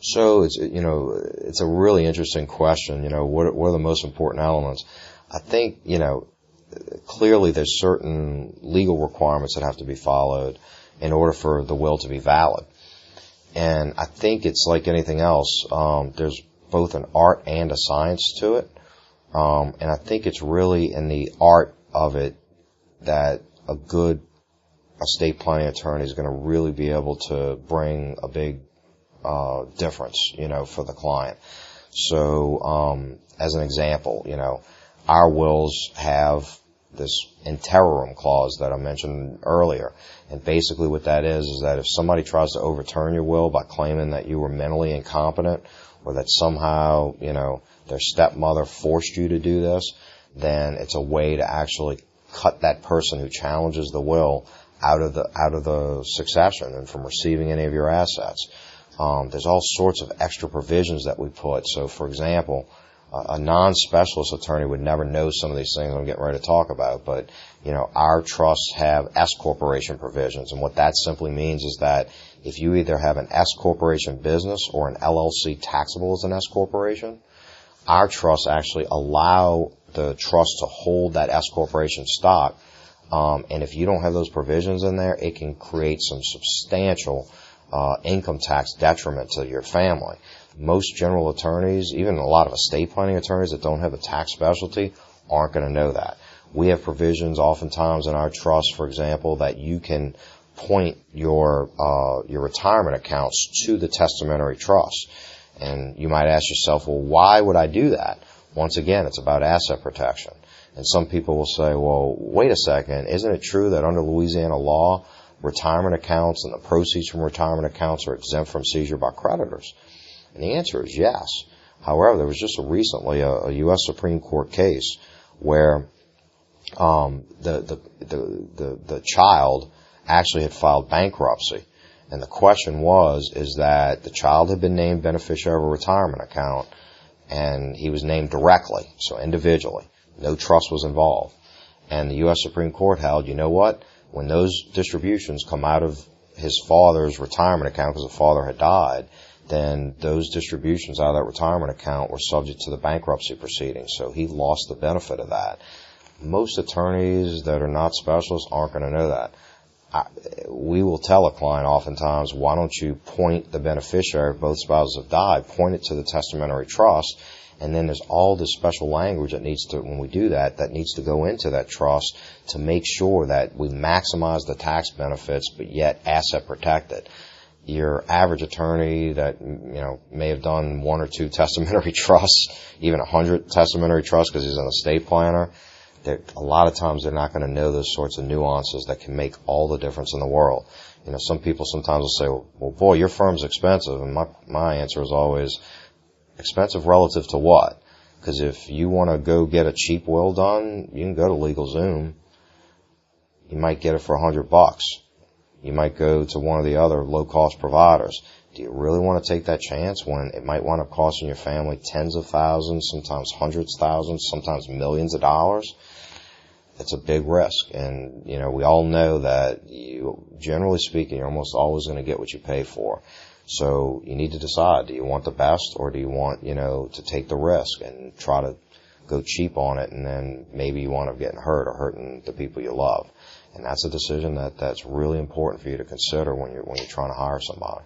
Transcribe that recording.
So it's a really interesting question. What are the most important elements? I think, clearly there's certain legal requirements that have to be followed in order for the will to be valid. And I think it's like anything else. There's both an art and a science to it. And I think it's really in the art of it that a good estate planning attorney is going to really be able to bring a big difference, for the client. So, as an example, our wills have this in terrorem clause that I mentioned earlier. And basically what that is that if somebody tries to overturn your will by claiming that you were mentally incompetent or that somehow, their stepmother forced you to do this, then it's a way to actually cut that person who challenges the will out of the succession and from receiving any of your assets. There's all sorts of extra provisions that we put. So, for example, a non-specialist attorney would never know some of these things I'm getting ready to talk about, but, our trusts have S corporation provisions, and what that simply means is that if you either have an S corporation business or an LLC taxable as an S corporation, our trusts actually allow the trust to hold that S corporation stock, and if you don't have those provisions in there, it can create some substantial income tax detriment to your family. Most general attorneys, even a lot of estate planning attorneys that don't have a tax specialty, aren't going to know that. We have provisions oftentimes in our trust, for example, that you can point your retirement accounts to the testamentary trust. And you might ask yourself, well, why would I do that? Once again, it's about asset protection. And some people will say, well, wait a second, isn't it true that under Louisiana law, retirement accounts and the proceeds from retirement accounts are exempt from seizure by creditors? And the answer is yes. However, there was just recently a U.S. Supreme Court case where the child actually had filed bankruptcy. And the question is that the child had been named beneficiary of a retirement account, and he was named directly, so individually. No trust was involved. And the U.S. Supreme Court held, you know what? When those distributions come out of his father's retirement account because the father had died, then those distributions out of that retirement account were subject to the bankruptcy proceedings. So he lost the benefit of that. Most attorneys that are not specialists aren't going to know that. We will tell a client oftentimes, why don't you point the beneficiary, if both spouses have died, point it to the testamentary trust, and then there's all this special language that needs to, when we do that, that needs to go into that trust to make sure that we maximize the tax benefits, but yet asset protected. Your average attorney that, may have done one or two testamentary trusts, even 100 testamentary trusts because he's an estate planner, a lot of times they're not going to know those sorts of nuances that can make all the difference in the world. Some people sometimes will say, well, boy, your firm's expensive. And my answer is always, expensive relative to what? Because if you want to go get a cheap will done, you can go to LegalZoom. You might get it for $100. You might go to one of the other low-cost providers. Do you really want to take that chance when it might wind up costing your family tens of thousands, sometimes hundreds of thousands, sometimes millions of dollars? It's a big risk. And, we all know that generally speaking, you're almost always going to get what you pay for. So you need to decide, do you want the best or do you want, to take the risk and try to go cheap on it, and then maybe you wind up getting hurt or hurting the people you love. And that's a decision that's really important for you to consider when you're trying to hire somebody.